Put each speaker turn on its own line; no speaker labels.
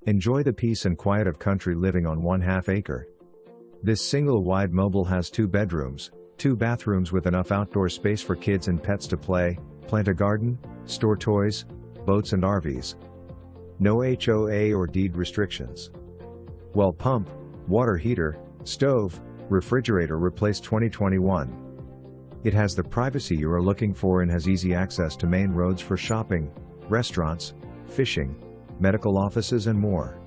Enjoy the peace and quiet of country living on 1/2 acre. This single-wide mobile has 2 bedrooms, 2 bathrooms with enough outdoor space for kids and pets to play, plant a garden, store toys, boats and RVs. No HOA or deed restrictions. Well pump, water heater, stove, refrigerator replaced 2021. It has the privacy you are looking for and has easy access to main roads for shopping, restaurants, fishing, medical offices and more.